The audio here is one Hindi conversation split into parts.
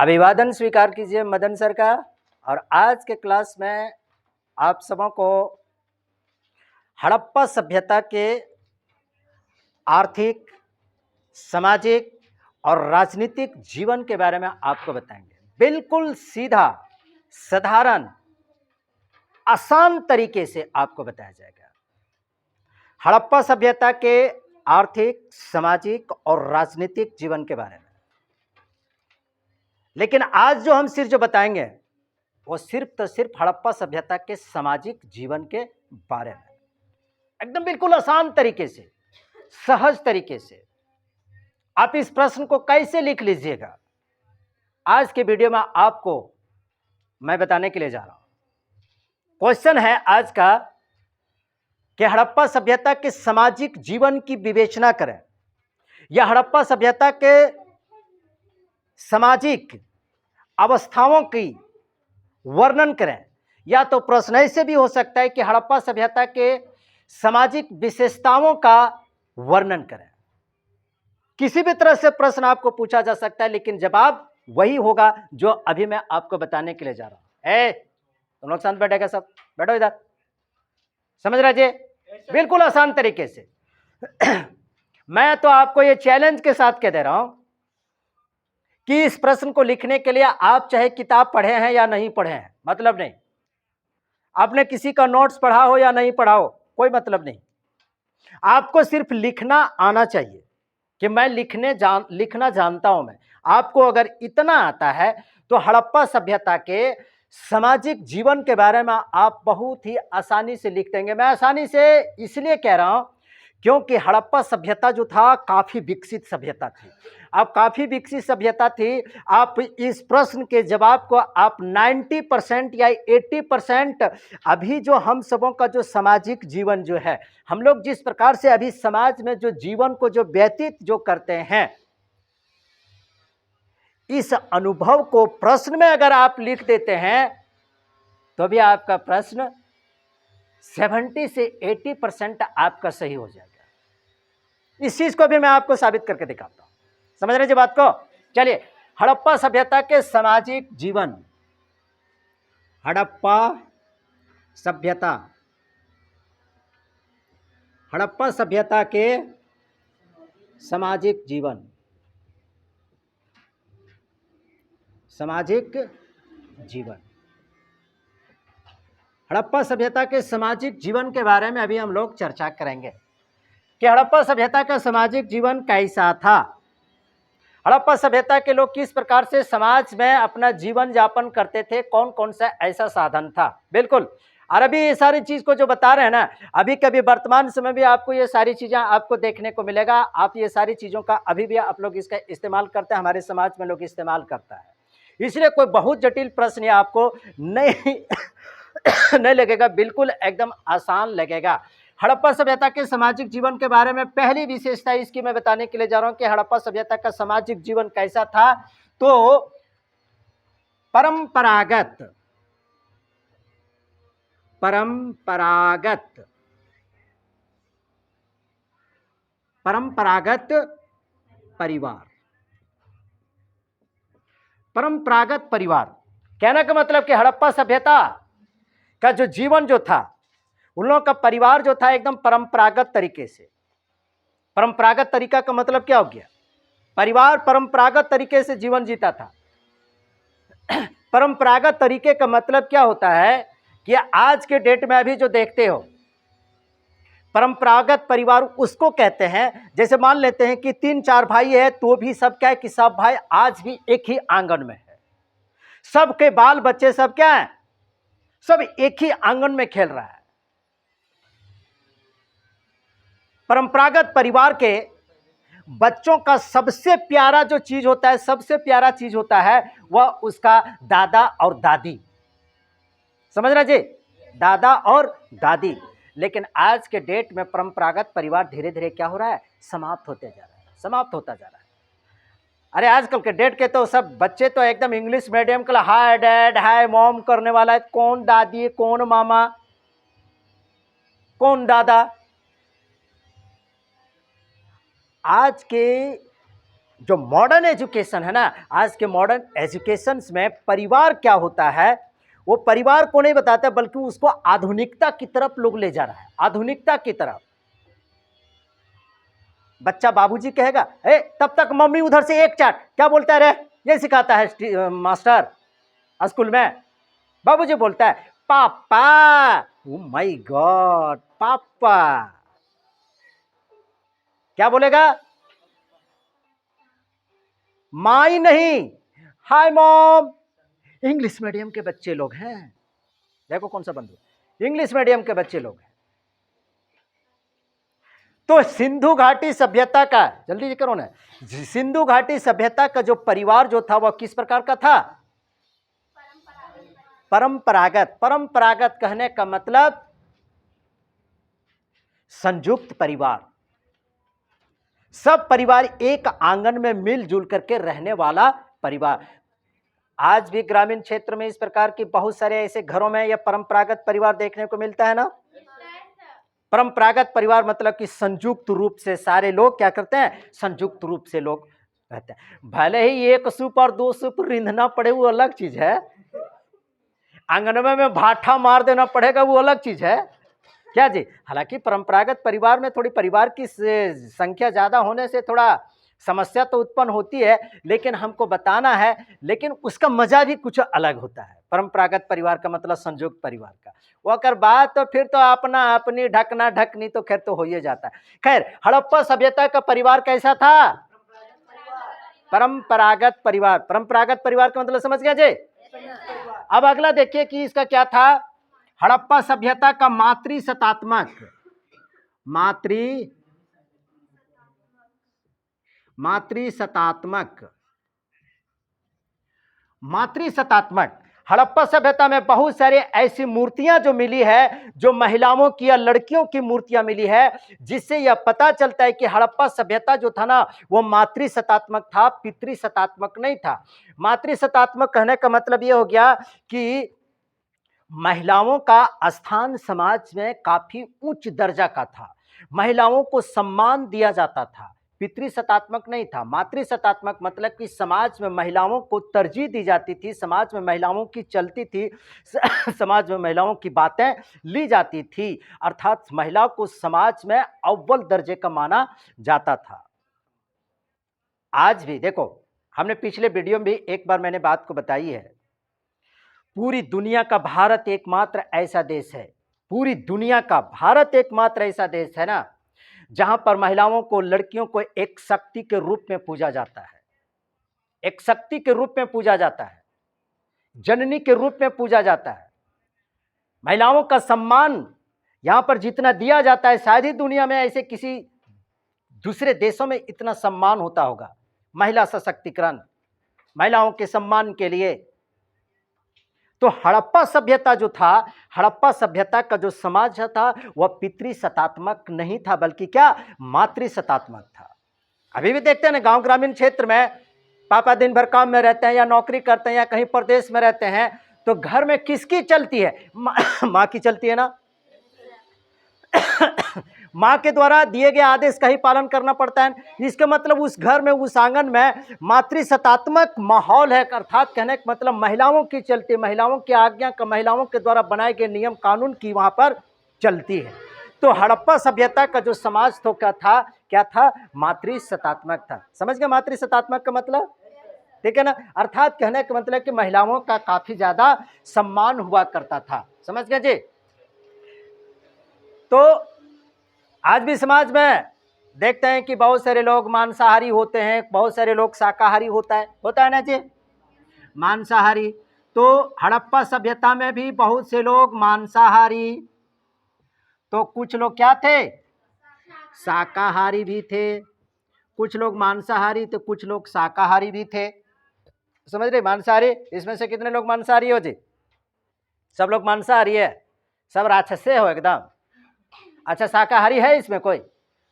अभिवादन स्वीकार कीजिए मदन सर का। और आज के क्लास में आप सबों को हड़प्पा सभ्यता के आर्थिक, सामाजिक और राजनीतिक जीवन के बारे में आपको बताएंगे। बिल्कुल सीधा, साधारण, आसान तरीके से आपको बताया जाएगा हड़प्पा सभ्यता के आर्थिक, सामाजिक और राजनीतिक जीवन के बारे में। लेकिन आज जो हम सिर्फ बताएंगे वो सिर्फ तो सिर्फ हड़प्पा सभ्यता के सामाजिक जीवन के बारे में, एकदम बिल्कुल आसान तरीके से, सहज तरीके से। आप इस प्रश्न को कैसे लिख लीजिएगा, आज के वीडियो में आपको मैं बताने के लिए जा रहा हूं। क्वेश्चन है आज का कि हड़प्पा सभ्यता के सामाजिक जीवन की विवेचना करें या हड़प्पा सभ्यता के सामाजिक अवस्थाओं की वर्णन करें, या तो प्रश्न ऐसे भी हो सकता है कि हड़प्पा सभ्यता के सामाजिक विशेषताओं का वर्णन करें। किसी भी तरह से प्रश्न आपको पूछा जा सकता है, लेकिन जवाब वही होगा जो अभी मैं आपको बताने के लिए जा रहा हूं। तुम लोग शांत बैठेगा, सब बैठो इधर, समझ रहे जी? बिल्कुल आसान तरीके से। मैं तो आपको ये चैलेंज के साथ कह दे रहा हूं कि इस प्रश्न को लिखने के लिए आप चाहे किताब पढ़े हैं या नहीं पढ़े हैं, मतलब नहीं। आपने किसी का नोट्स पढ़ा हो या नहीं पढ़ा हो, कोई मतलब नहीं। आपको सिर्फ लिखना आना चाहिए कि मैं लिखना जानता हूं। मैं आपको अगर इतना आता है तो हड़प्पा सभ्यता के सामाजिक जीवन के बारे में आप बहुत ही आसानी से लिख देंगे। मैं आसानी से इसलिए कह रहा हूं क्योंकि हड़प्पा सभ्यता जो था काफी विकसित सभ्यता थी। अब काफी विकसित सभ्यता थी। आप इस प्रश्न के जवाब को आप 90% या 80% अभी जो हम सबों का जो सामाजिक जीवन जो है, हम लोग जिस प्रकार से अभी समाज में जो जीवन को जो व्यतीत जो करते हैं, इस अनुभव को प्रश्न में अगर आप लिख देते हैं तो भी आपका प्रश्न 70 से 80% आपका सही हो जाएगा। इस चीज को भी मैं आपको साबित करके दिखाता हूं। समझ रहे जी बात को? चलिए, हड़प्पा सभ्यता के सामाजिक जीवन। हड़प्पा सभ्यता, हड़प्पा सभ्यता के सामाजिक जीवन, सामाजिक जीवन। हड़प्पा सभ्यता के सामाजिक जीवन के बारे में अभी हम लोग चर्चा करेंगे कि हड़प्पा सभ्यता का सामाजिक जीवन कैसा था। हड़प्पा सभ्यता के लोग किस प्रकार से समाज में अपना जीवन यापन करते थे, कौन कौन सा ऐसा साधन था। बिल्कुल। और अभी ये सारी चीज को जो बता रहे हैं ना, अभी कभी वर्तमान समय भी आपको ये सारी चीजें आपको देखने को मिलेगा। आप ये सारी चीजों का अभी भी आप लोग इसका इस्तेमाल करते हैं, हमारे समाज में लोग इस्तेमाल करता है। इसलिए कोई बहुत जटिल प्रश्न आपको नहीं नहीं लगेगा, बिल्कुल एकदम आसान लगेगा। हड़प्पा सभ्यता के सामाजिक जीवन के बारे में पहली विशेषता इसकी मैं बताने के लिए जा रहा हूं कि हड़प्पा सभ्यता का सामाजिक जीवन कैसा था। तो परंपरागत परिवार। परंपरागत परिवार कहने का मतलब कि हड़प्पा सभ्यता का जो जीवन जो था, उन लोगों का परिवार जो था एकदम परंपरागत तरीके से। परंपरागत तरीका का मतलब क्या हो गया? परिवार परंपरागत तरीके से जीवन जीता था। परंपरागत तरीके का मतलब क्या होता है कि आज के डेट में अभी जो देखते हो, परंपरागत परिवार उसको कहते हैं, जैसे मान लेते हैं कि 3-4 भाई है तो भी सब क्या है कि सब भाई आज भी एक ही आंगन में है। सबके बाल बच्चे सब क्या है, सब एक ही आंगन में खेल रहा है। परंपरागत परिवार के बच्चों का सबसे प्यारा जो चीज होता है, सबसे प्यारा चीज होता है वह उसका दादा और दादी। समझ रहे जी? दादा और दादी। लेकिन आज के डेट में परंपरागत परिवार धीरे धीरे क्या हो रहा है, समाप्त होते जा रहा है, समाप्त होता जा रहा है। अरे आजकल के डेट के तो सब बच्चे तो एकदम इंग्लिश मीडियम का हाय डैड हाय मॉम करने वाला है। कौन दादी, कौन मामा, कौन दादा। आज के जो मॉडर्न एजुकेशन है ना, आज के मॉडर्न एजुकेशंस में परिवार क्या होता है वो परिवार को नहीं बताता, बल्कि उसको आधुनिकता की तरफ लोग ले जा रहा है, आधुनिकता की तरफ। बच्चा बाबूजी कहेगा, ए तब तक मम्मी उधर से एक चाट, क्या बोलता है रे, ये सिखाता है मास्टर स्कूल में। बाबूजी बोलता है पापा, ओ माय गॉड, पापा क्या बोलेगा, माई नहीं, हाय मॉम। इंग्लिश मीडियम के बच्चे लोग हैं, देखो कौन सा बंधु, इंग्लिश मीडियम के बच्चे लोग हैं। तो सिंधु घाटी सभ्यता का, जल्दी करो ना, सिंधु घाटी सभ्यता का जो परिवार जो था वह किस प्रकार का था, परंपरागत। परंपरागत कहने का मतलब संयुक्त परिवार, सब परिवार एक आंगन में मिलजुल करके रहने वाला परिवार। आज भी ग्रामीण क्षेत्र में इस प्रकार की बहुत सारे ऐसे घरों में यह परंपरागत परिवार देखने को मिलता है ना। परंपरागत परिवार मतलब कि संयुक्त रूप से सारे लोग क्या करते हैं, संयुक्त रूप से लोग रहते हैं। भले ही एक सूप और दो सूप रिंधना पड़े वो अलग चीज है, आंगनवा में भाठा मार देना पड़ेगा वो अलग चीज है, क्या जी। हालांकि परंपरागत परिवार में थोड़ी परिवार की संख्या ज्यादा होने से थोड़ा समस्या तो उत्पन्न होती है, लेकिन हमको बताना है, लेकिन उसका मजा भी कुछ अलग होता है। परंपरागत परिवार का मतलब संयुक्त परिवार का, वो अगर बात तो फिर तो अपना अपनी ढकना ढकनी तो खैर तो हो ही जाता है। खैर हड़प्पा सभ्यता का परिवार कैसा था, परंपरागत परिवार। परंपरागत परिवार का मतलब समझ गया जी। अब अगला देखिए कि इसका क्या था, हड़प्पा सभ्यता का मातृसत्तात्मक, मातृसत्तात्मक हड़प्पा सभ्यता में बहुत सारे ऐसी मूर्तियां जो मिली है, जो महिलाओं की या लड़कियों की मूर्तियां मिली है, जिससे यह पता चलता है कि हड़प्पा सभ्यता जो था ना वो मातृसत्तात्मक था, पितृसत्तात्मक नहीं था। मातृसत्तात्मक कहने का मतलब यह हो गया कि महिलाओं का स्थान समाज में काफी उच्च दर्जा का था, महिलाओं को सम्मान दिया जाता था। पितृसत्तात्मक नहीं था। मातृसत्तात्मक मतलब कि समाज में महिलाओं को तरजीह दी जाती थी, समाज में महिलाओं की चलती थी, समाज में महिलाओं की बातें ली जाती थी, अर्थात महिला को समाज में अव्वल दर्जे का माना जाता था। आज भी देखो, हमने पिछले वीडियो में भी एक बार मैंने बात को बताई है, पूरी दुनिया का भारत एकमात्र ऐसा देश है, पूरी दुनिया का भारत एकमात्र ऐसा देश है ना जहां पर महिलाओं को, लड़कियों को एक शक्ति के रूप में पूजा जाता है, एक शक्ति के रूप में पूजा जाता है, जननी के रूप में पूजा जाता है। महिलाओं का सम्मान यहां पर जितना दिया जाता है, शायद ही दुनिया में ऐसे किसी दूसरे देशों में इतना सम्मान होता होगा। महिला सशक्तिकरण, महिलाओं के सम्मान के लिए। तो हड़प्पा सभ्यता जो था, हड़प्पा सभ्यता का जो समाज था वह पितृसत्तात्मक नहीं था, बल्कि क्या, मातृसत्तात्मक था। अभी भी देखते हैं ना गांव ग्रामीण क्षेत्र में, पापा दिन भर काम में रहते हैं या नौकरी करते हैं या कहीं प्रदेश में रहते हैं, तो घर में किसकी चलती है, माँ की चलती है ना। माँ के द्वारा दिए गए आदेश का ही पालन करना पड़ता है। इसका मतलब उस घर में, उस आंगन में मातृसत्तात्मक माहौल है, अर्थात कहने का मतलब महिलाओं की चलती, महिलाओं की आज्ञा का, महिलाओं के द्वारा बनाए गए नियम कानून की वहां पर चलती है। तो हड़प्पा सभ्यता का जो समाज तो क्या था, मातृसत्तात्मक था। समझ गए मातृसत्तात्मक का मतलब, ठीक है ना। अर्थात कहने का मतलब कि महिलाओं का काफी ज्यादा सम्मान हुआ करता था। समझ गए जी। तो आज भी समाज में देखते हैं कि बहुत सारे लोग मांसाहारी होते हैं, बहुत सारे लोग शाकाहारी होता है ना जी, मांसाहारी। तो हड़प्पा सभ्यता में भी बहुत से लोग मांसाहारी, तो कुछ लोग क्या थे, शाकाहारी भी थे। कुछ लोग मांसाहारी तो कुछ लोग शाकाहारी भी थे। समझ रहे, मांसाहारी, इसमें से कितने लोग मांसाहारी हो जी, सब लोग मांसाहारी है, सब राक्षसे हो एकदम। अच्छा शाकाहारी है इसमें कोई,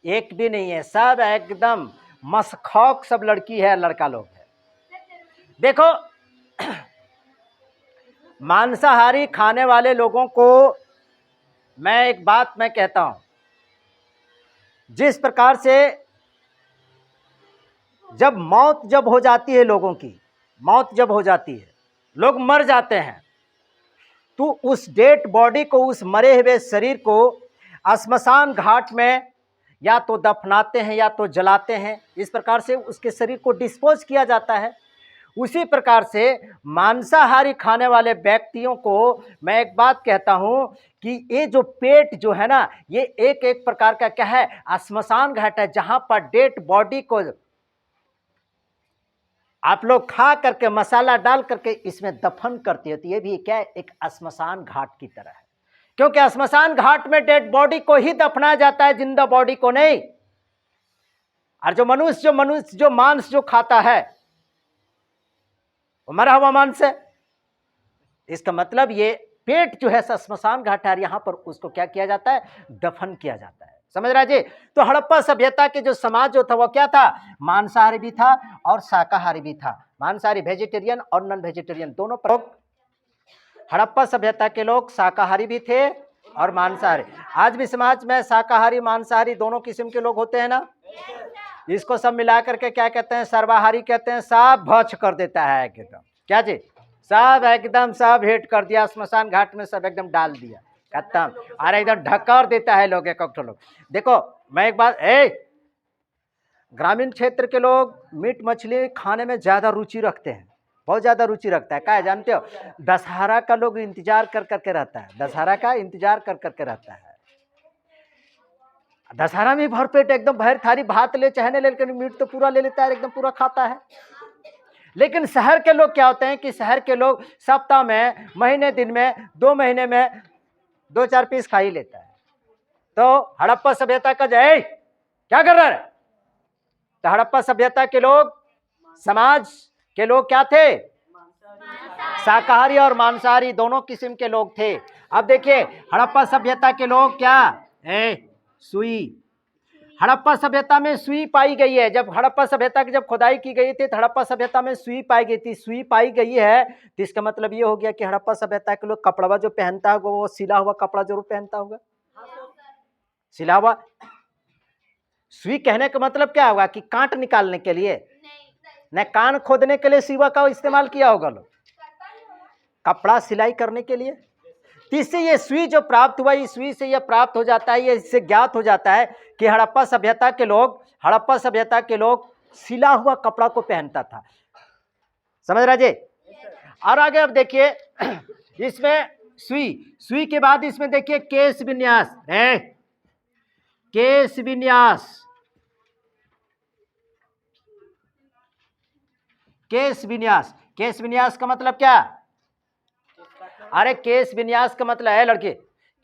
एक भी नहीं है, सब एकदम मसखौक सब लड़की है, लड़का लोग है। देखो मांसाहारी खाने वाले लोगों को मैं एक बात मैं कहता हूं, जिस प्रकार से जब मौत जब हो जाती है, लोगों की मौत जब हो जाती है, लोग मर जाते हैं, तो उस डेड बॉडी को, उस मरे हुए शरीर को श्मशान घाट में या तो दफनाते हैं या तो जलाते हैं। इस प्रकार से उसके शरीर को डिस्पोज किया जाता है। उसी प्रकार से मांसाहारी खाने वाले व्यक्तियों को मैं एक बात कहता हूं कि ये जो पेट जो है ना, ये एक एक प्रकार का क्या है, श्मशान घाट है, जहां पर डेड बॉडी को आप लोग खा करके मसाला डाल करके इसमें दफन करते होती है। ये भी क्या है, एक श्मशान घाट की तरह है, क्योंकि श्मशान घाट में डेड बॉडी को ही दफनाया जाता है, जिंदा बॉडी को नहीं। और जो मनुष्य जो मांस जो खाता है वो मरा हुआ मांस है। इसका मतलब ये पेट जो है श्मशान घाट है, यहां पर उसको क्या किया जाता है, दफन किया जाता है। समझ रहा जी। तो हड़प्पा सभ्यता के जो समाज जो था वो क्या था, मांसाहारी भी था और शाकाहारी भी था। मांसाहारी वेजिटेरियन और नॉन वेजिटेरियन दोनों लोग। हड़प्पा सभ्यता के लोग शाकाहारी भी थे और मांसाहारी। आज भी समाज में शाकाहारी मांसाहारी दोनों किस्म के लोग होते हैं ना। इसको सब मिला करके क्या कहते हैं, सर्वाहारी कहते हैं। सब भक्ष कर देता है एकदम, क्या जी, सब एकदम सब हेट कर दिया, श्मशान घाट में सब एकदम डाल दिया, खत्म। और एकदम ढकर देता है लोग, एक लोग। देखो मैं एक बात, ग्रामीण क्षेत्र के लोग मीट मछली खाने में ज्यादा रुचि रखते हैं, बहुत ज्यादा रुचि रखता है। क्या है जानते हो, दशहरा का लोग इंतजार कर करके रहता है, दशहरा का इंतजार कर करके रहता है। दशहरा में भरपेट एकदम भर थारी भात ले चाहे ले, लेकिन मीट तो पूरा ले लेता है, एकदम पूरा खाता है। लेकिन शहर के लोग क्या होते हैं कि शहर के लोग सप्ताह में, महीने दिन में, 2 महीने में 2-4 पीस खा ही लेता है। तो हड़प्पा सभ्यता का जय क्या कर रहा है, तो हड़प्पा सभ्यता के लोग, समाज के लोग क्या थे, शाकाहारी और मांसाहारी दोनों किस्म के लोग थे। अब देखिए हड़प्पा सभ्यता के लोग क्या, सुई, हड़प्पा सभ्यता में सुई पाई गई है। जब हड़प्पा सभ्यता की जब खुदाई की गई थी तो हड़प्पा सभ्यता में सुई पाई गई थी। सुई पाई गई है तो इसका मतलब ये हो गया कि हड़प्पा सभ्यता के लोग कपड़ा जो पहनता होगा वो सिला हुआ कपड़ा जरूर पहनता होगा, सिला हुआ। सुई कहने का मतलब क्या होगा कि कांट निकालने के लिए, न कान खोदने के लिए सिवा का इस्तेमाल किया होगा लोग, कपड़ा सिलाई करने के लिए। इससे ये सुई जो प्राप्त हुआ, इस सुई से यह प्राप्त हो जाता है, ये इससे ज्ञात हो जाता है कि हड़प्पा सभ्यता के लोग सिला हुआ कपड़ा को पहनता था। समझ रहे जी। और आगे अब देखिए इसमें सुई के बाद इसमें देखिए केश विन्यास, केश विन्यास, केश विन्यास। केश विन्यास का मतलब क्या, अरे केश विन्यास का मतलब है लड़के,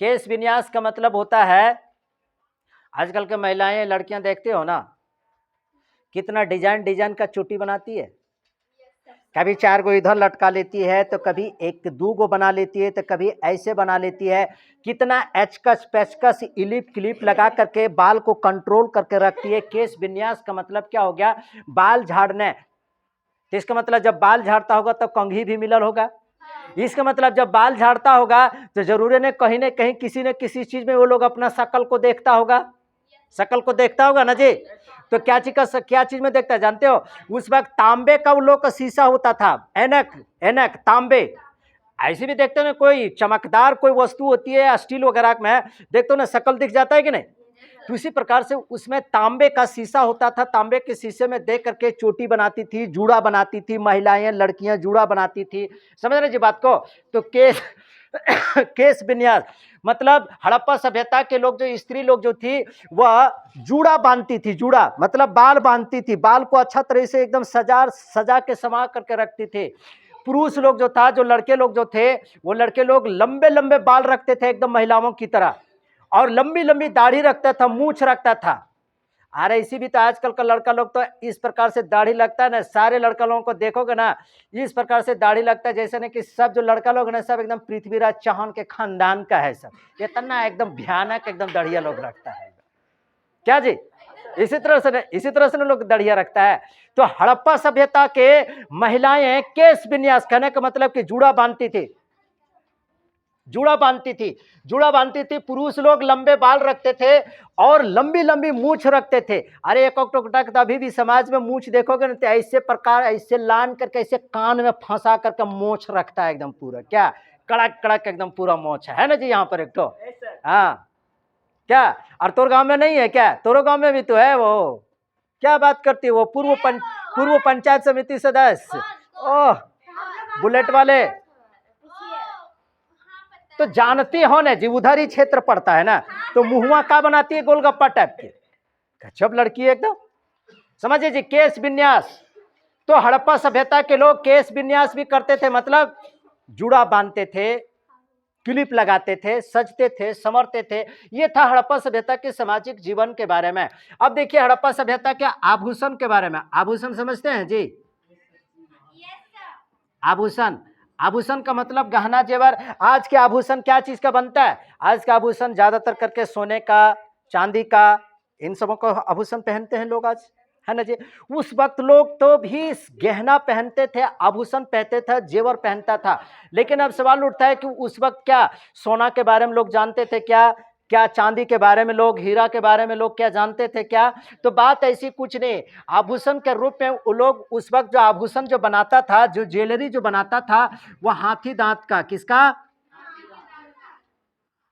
केश विन्यास का मतलब होता है, आजकल के महिलाएं लड़कियां देखते हो ना, कितना डिजाइन का चोटी बनाती है। कभी 4 गो इधर लटका लेती है, तो कभी 1-2 गो बना लेती है, तो कभी ऐसे बना लेती है। कितना एचकस पेचकस इलिप क्लिप लगा करके बाल को कंट्रोल करके रखती है। केश विन्यास का मतलब क्या हो गया, बाल झाड़ने। तो इसका मतलब जब बाल झाड़ता होगा तब कंघी भी मिलल होगा। इसका मतलब जब बाल झाड़ता होगा तो जरूर न कहीं किसी न किसी चीज में वो लोग अपना शकल को देखता होगा, शकल को देखता होगा ना जी। तो क्या चीज में देखता है जानते हो, उस वक्त तांबे का वो लोग का शीशा होता था, एनक तांबे। ऐसे भी देखते हो ना, कोई चमकदार कोई वस्तु होती है स्टील वगैरह में, देखते हो ना शकल दिख जाता है कि नहीं। तो इसी प्रकार से उसमें तांबे का शीशा होता था, तांबे के शीशे में देख करके चोटी बनाती थी, जूड़ा बनाती थी, महिलाएं लड़कियां जूड़ा बनाती थी। समझ रहे जी बात को। तो केश विन्यास मतलब हड़प्पा सभ्यता के लोग, जो स्त्री लोग जो थी वह जूड़ा बांधती थी। जूड़ा मतलब बाल बांधती थी, बाल को अच्छा तरह से एकदम सजा के समा करके रखती थी। पुरुष लोग जो था, जो लड़के लोग जो थे, वो लड़के लोग लंबे लंबे बाल रखते थे एकदम महिलाओं की तरह, और लंबी लंबी दाढ़ी रखता था, मूछ रखता था। अरे इसी भी तो आजकल का लड़का लोग तो इस प्रकार से दाढ़ी लगता है ना, सारे लड़का लोगों को देखोगे ना इस प्रकार से दाढ़ी लगता है, जैसे ना कि सब जो लड़का लोग ना सब एकदम पृथ्वीराज चौहान के खानदान का है, सब इतना एकदम भयानक एकदम दाढ़िया लोग रखता है, क्या जी। इसी तरह से लोग दाढ़िया रखता है। तो हड़प्पा सभ्यता के महिलाएं केश विन्यास, कहने का मतलब कि जूड़ा बांधती थी। जूड़ा बांधती थी, जूड़ा बांधती थी। पुरुष लोग लंबे बाल रखते थे और लंबी लंबी मूछ रखते थे। अरे एक टक अभी भी समाज में मूछ देखोगे ना तो ऐसे प्रकार, ऐसे लान करके ऐसे कान में फंसा करके मूछ रखता है एकदम पूरा, क्या कड़क कड़क एकदम पूरा मूछ है ना जी। यहाँ पर एक तो हाँ क्या, और तोर गांव में नहीं है क्या? तोरो गांव में भी तो है वो। क्या बात करती है वो? पूर्व पंचायत समिति सदस्य, ओह बुलेट वाले, तो जानती हो ना जी, उधर ही क्षेत्र पड़ता है ना। तो मुहुआ का बनाती है? गोलगप्पा टाइप के, गजब लड़की है एकदम। समझिए जी, केश विन्यास, तो हड़प्पा सभ्यता के लोग केश विन्यास भी करते थे, मतलब जूड़ा बांधते थे, क्लिप लगाते थे, सजते थे, संवरते थे। ये था हड़प्पा सभ्यता के सामाजिक जीवन के बारे में। अब देखिए हड़प्पा सभ्यता के आभूषण के बारे में। आभूषण समझते हैं जी? आभूषण, आभूषण का मतलब गहना जेवर। आज के आभूषण क्या चीज का बनता है? आज का आभूषण ज्यादातर करके सोने का, चांदी का, इन सबों का आभूषण पहनते हैं लोग आज, है ना जी। उस वक्त लोग तो भी गहना पहनते थे, आभूषण पहनते थे, जेवर पहनता था। लेकिन अब सवाल उठता है कि उस वक्त क्या सोना के बारे में लोग जानते थे क्या? क्या चांदी के बारे में लोग, हीरा के बारे में लोग क्या जानते थे क्या? तो बात ऐसी कुछ नहीं। आभूषण के रूप में वो लोग उस वक्त जो आभूषण जो बनाता था, जो ज्वेलरी जो बनाता था, वह हाथी दांत का, किसका?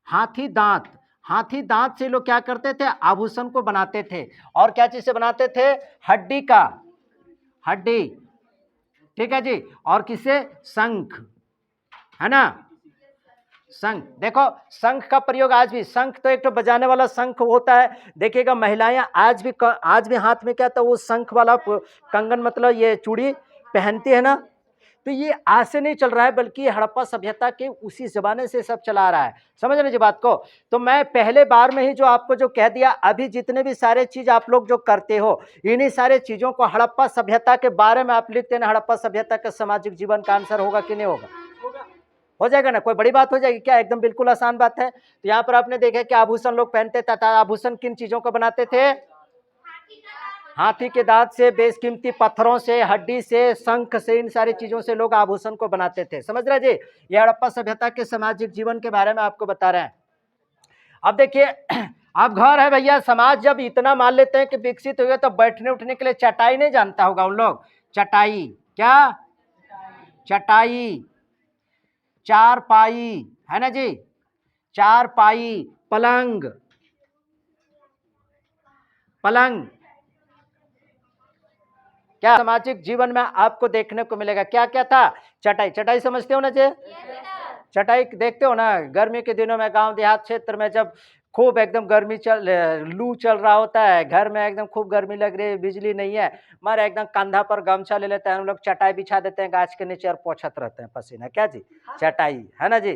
हाथी दांत, हाथी दांत से लोग क्या करते थे? आभूषण को बनाते थे। और क्या चीज से बनाते थे? हड्डी का, हड्डी, ठीक है जी। और किससे? शंख, है ना, शंख। देखो शंख का प्रयोग आज भी, शंख तो एक तो बजाने वाला शंख होता है। देखिएगा महिलाएं आज भी हाथ में क्या था? वो शंख वाला कंगन, मतलब ये चूड़ी पहनती है ना। तो ये आज से नहीं चल रहा है, बल्कि हड़प्पा सभ्यता के उसी जमाने से सब चला रहा है। समझ रहे जी बात को? तो मैं पहले बार में ही जो आपको जो कह दिया, अभी जितने भी सारे चीज आप लोग जो करते हो, इन्हीं सारे चीजों को हड़प्पा सभ्यता के बारे में आप लिखते हैं। हड़प्पा सभ्यता का सामाजिक जीवन का आंसर होगा कि नहीं होगा? हो जाएगा ना, कोई बड़ी बात हो जाएगी क्या? एकदम बिल्कुल आसान बात है। तो यहाँ पर आपने देखा कि आभूषण लोग पहनते थे। आभूषण किन चीजों को बनाते थे? हाथी के दांत से, बेशकीमती पत्थरों से, हड्डी से, शंख से, इन सारी चीजों से लोग आभूषण को बनाते थे। समझ रहे जी? ये हड़प्पा सभ्यता के सामाजिक जीवन के बारे में आपको बता रहे हैं। अब देखिए अब घर है भैया, समाज जब इतना मान लेते हैं कि विकसित हो गया, तो बैठने उठने के लिए चटाई नहीं जानता होगा उन लोग? चटाई, क्या? चटाई, चारपाई, है ना जी, चारपाई, पलंग, पलंग। क्या सामाजिक जीवन में आपको देखने को मिलेगा? क्या क्या था? चटाई, चटाई समझते हो ना जी? चटाई देखते हो ना, गर्मी के दिनों में गांव देहात क्षेत्र में जब खूब एकदम गर्मी लू चल रहा होता है, घर में एकदम खूब गर्मी लग रही है, बिजली नहीं है, मगर एकदम कंधा पर गमछा ले लेते हैं हम लोग, चटाई बिछा देते हैं गाछ के नीचे और पोंछत रहते हैं पसीना। क्या जी? चटाई, है ना जी।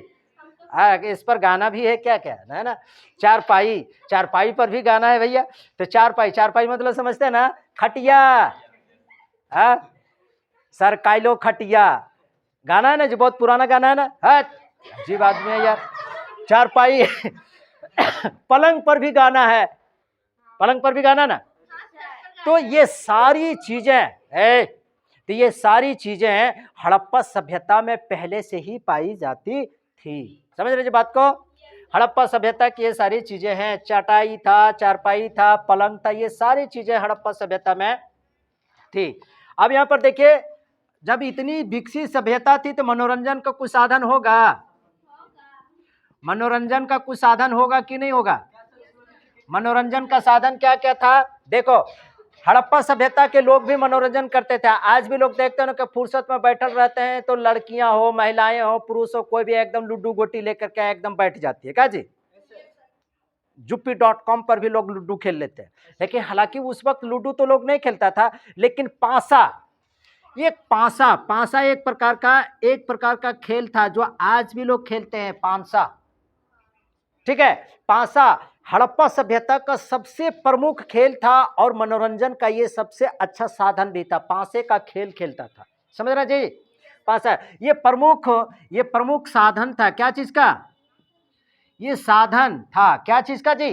इस पर गाना भी है, क्या क्या है ना। चारपाई, चारपाई पर भी गाना है भैया। तो चारपाई, चारपाई मतलब समझते हैं ना? खटिया, सरकाइलो खटिया, गाना है ना जी, बहुत पुराना गाना है ना। अजीब आदमी है यार। चारपाई पलंग पर भी गाना है, पलंग पर भी गाना ना। तो ये सारी चीजें तो ये सारी चीजें हड़प्पा सभ्यता में पहले से ही पाई जाती थी। समझ रहे जी बात को? हड़प्पा सभ्यता की ये सारी चीजें हैं। चटाई था, चारपाई था, पलंग था, ये सारी चीजें हड़प्पा सभ्यता में थी। अब यहाँ पर देखिए, जब इतनी विकसित सभ्यता थी तो मनोरंजन का कुछ साधन होगा? मनोरंजन का कुछ साधन होगा कि नहीं होगा? मनोरंजन का साधन क्या क्या था? देखो हड़प्पा सभ्यता के लोग भी मनोरंजन करते थे। आज भी लोग देखते हैं कि फुर्सत में बैठल रहते हैं तो लड़कियां हो, महिलाएं हो, पुरुष हो, कोई भी एकदम लूडो गोटी लेकर के एकदम बैठ जाती है। क्या जी? जुप्पी.com पर भी लोग लूडो खेल लेते हैं। लेकिन हालांकि उस वक्त लूडो तो लोग नहीं खेलता था, लेकिन पासा, ये पासा, पासा एक प्रकार का खेल था जो आज भी लोग खेलते हैं, पांसा। ठीक है, पासा हड़प्पा सभ्यता का सबसे प्रमुख खेल था और मनोरंजन का ये सबसे अच्छा साधन भी था। पासे का खेल खेलता था। समझ रहे जी? पासा ये प्रमुख साधन था। क्या चीज का? ये साधन था। क्या चीज का जी?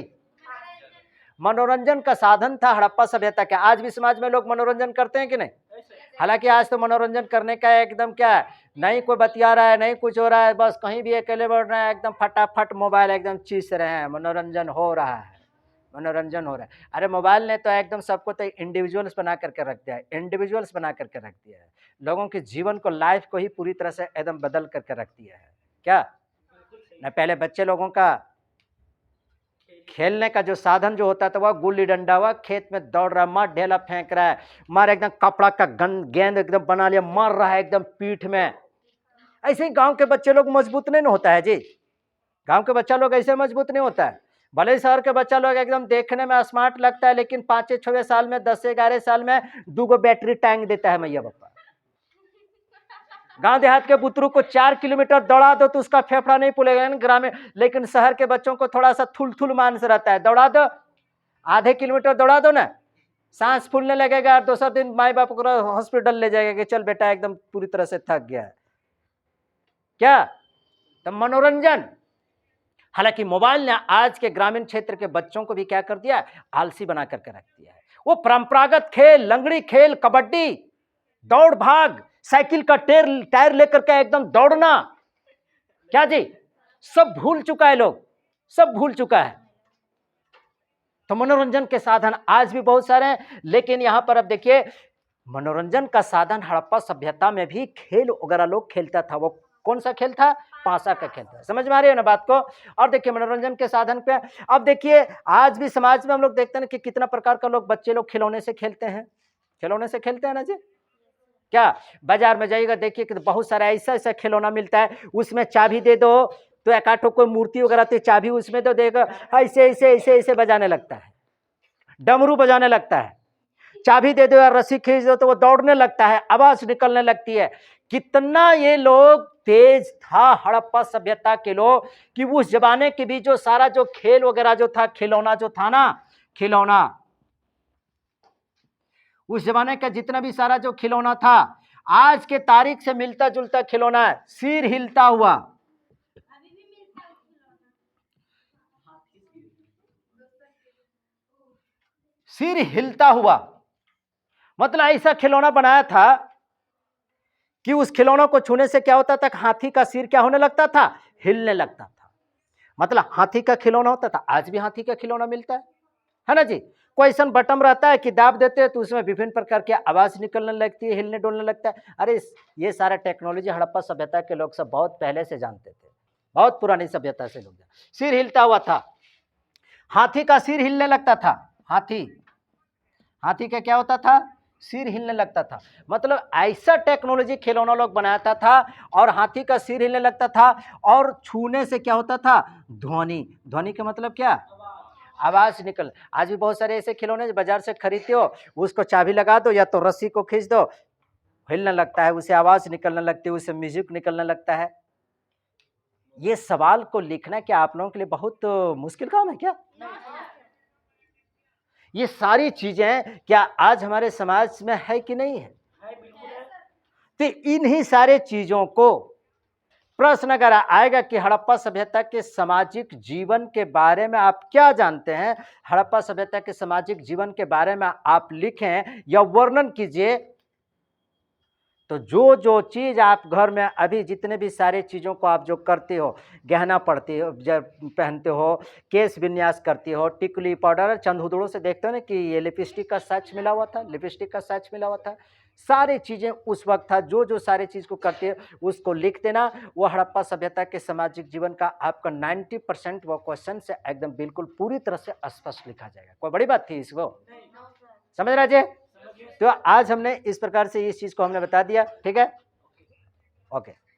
मनोरंजन का साधन था हड़प्पा सभ्यता का। आज भी समाज में लोग मनोरंजन करते हैं कि नहीं? हालांकि आज तो मनोरंजन करने का एकदम क्या है, नहीं कोई बतिया रहा है, नहीं कुछ हो रहा है, बस कहीं भी अकेले बैठ रहे हैं, एकदम फटाफट मोबाइल एकदम चीस रहे हैं, मनोरंजन हो रहा है, मनोरंजन हो रहा है। अरे मोबाइल ने तो एकदम सबको तो इंडिविजुअल्स बना करके रख दिया है, इंडिविजुअल्स बना करके रख दिया है, लोगों के जीवन को, लाइफ को ही पूरी तरह से एकदम बदल करके रख दिया है। क्या न पहले बच्चे लोगों का खेलने का जो साधन जो होता था वह गुल्ली डंडा, हुआ खेत में दौड़ रहा है, मार ढेला फेंक रहा है, मार एकदम कपड़ा का गेंद एकदम बना लिया, मार रहा है एकदम पीठ में। ऐसे ही गांव के बच्चे लोग मजबूत नहीं होता है जी, गांव के बच्चा लोग ऐसे मजबूत नहीं होता है। भले ही शहर के बच्चा लोग एकदम देखने में स्मार्ट लगता है, लेकिन 5-6 साल में, 10-11 साल में 2 बैटरी टांग देता है मैया बापा। गांव देहात के बुतरू को 4 किलोमीटर दौड़ा दो तो उसका फेफड़ा नहीं फूलेगा ग्रामीण, लेकिन शहर के बच्चों को थोड़ा सा थुल मानस रहता है, दौड़ा दो, आधे किलोमीटर दौड़ा दो ना, सांस फूलने लगेगा, और दूसरा दिन माई बाप को हॉस्पिटल ले जाएगा कि चल बेटा एकदम पूरी तरह से थक गया है। क्या तो मनोरंजन, हालांकि मोबाइल ने आज के ग्रामीण क्षेत्र के बच्चों को भी क्या कर दिया, आलसी बना करके रख दिया है। वो परंपरागत खेल, लंगड़ी खेल, कबड्डी, दौड़ भाग, साइकिल का टायर लेकर के एकदम दौड़ना, क्या जी, सब भूल चुका है, लोग सब भूल चुका है। तो मनोरंजन के साधन आज भी बहुत सारे हैं, लेकिन यहां पर अब देखिए, मनोरंजन का साधन हड़प्पा सभ्यता में भी खेल वगैरह लोग खेलता था। वो कौन सा खेल था? पासा का खेल था। समझ में आ रही है ना बात को? और देखिए मनोरंजन के साधन पे अब देखिए, आज भी समाज में हम लोग देखते हैं कि कितना प्रकार का लोग, बच्चे लोग खिलौने से खेलते हैं, खिलौने से खेलते हैं ना जी। क्या बाजार में जाइएगा देखिए कि बहुत सारा ऐसा ऐसा खिलौना मिलता है, उसमें चाबी दे दो तो एक आठों कोई मूर्ति वगैरह तो चाबी उसमें तो देगा, ऐसे ऐसे ऐसे ऐसे बजाने लगता है, डमरू बजाने लगता है, चाबी दे दो या रस्सी खींच दो तो वो दौड़ने लगता है, आवाज निकलने लगती है। कितना ये लोग तेज था हड़प्पा सभ्यता के लोग, कि उस जमाने के भी जो सारा जो खेल वगैरह जो था, खिलौना जो था ना, खिलौना, उस जमाने का जितना भी सारा जो खिलौना था, आज के तारीख से मिलता जुलता खिलौना है, सिर हिलता हुआ, सिर हिलता हुआ, मतलब ऐसा खिलौना बनाया था कि उस खिलौनों को छूने से क्या होता था, हाथी का सिर क्या होने लगता था, हिलने लगता था। मतलब हाथी का खिलौना होता था, आज भी हाथी का खिलौना मिलता है ना जी। कोई ऐसा बटन रहता है कि दाब देते हैं तो उसमें विभिन्न प्रकार की आवाज निकलने लगती है, हिलने डोलने लगता है। अरे ये सारा टेक्नोलॉजी हड़प्पा सभ्यता के लोग सब बहुत पहले से जानते थे, बहुत पुरानी सभ्यता से लोग। सिर हिलता हुआ था, हाथी का सिर हिलने लगता था, हाथी का क्या होता था, सिर हिलने लगता था। मतलब ऐसा टेक्नोलॉजी खिलौना लोग बनाता था, और हाथी का सिर हिलने लगता था, और छूने से क्या होता था, ध्वनि, ध्वनि का मतलब क्या, आवाज निकल। आज भी बहुत सारे ऐसे खिलौने बाजार से खरीदते हो, उसको चाबी लगा दो या तो रस्सी को खींच दो, हिलने लगता है, उसे आवाज निकलने लगती है, उसे म्यूजिक निकलने लगता है। ये सवाल को लिखना क्या आप लोगों के लिए बहुत मुश्किल काम है क्या? ये सारी चीजें क्या आज हमारे समाज में है कि नहीं है? तो इन्हीं सारे चीजों को प्रश्न अगर आएगा कि हड़प्पा सभ्यता के सामाजिक जीवन के बारे में आप क्या जानते हैं, हड़प्पा सभ्यता के सामाजिक जीवन के बारे में आप लिखें या वर्णन कीजिए, तो जो जो चीज आप घर में अभी जितने भी सारे चीजों को आप जो करते हो, गहना पड़ते हो, जब पहनते हो, केस विन्यास करती हो, टिकुली पाउडर, चंदुदड़ों से देखते हो ना कि ये लिपस्टिक का सच मिला हुआ था, लिपस्टिक का सच मिला हुआ था, सारी चीजें उस वक्त था। जो जो सारी चीज को करते हैं उसको लिख देना, वो हड़प्पा सभ्यता के सामाजिक जीवन का आपका 90% वो क्वेश्चन से एकदम बिल्कुल पूरी तरह से स्पष्ट लिखा जाएगा। कोई बड़ी बात थी इसको? समझ रहे जी? तो आज हमने इस प्रकार से इस चीज को हमने बता दिया, ठीक है, ओके।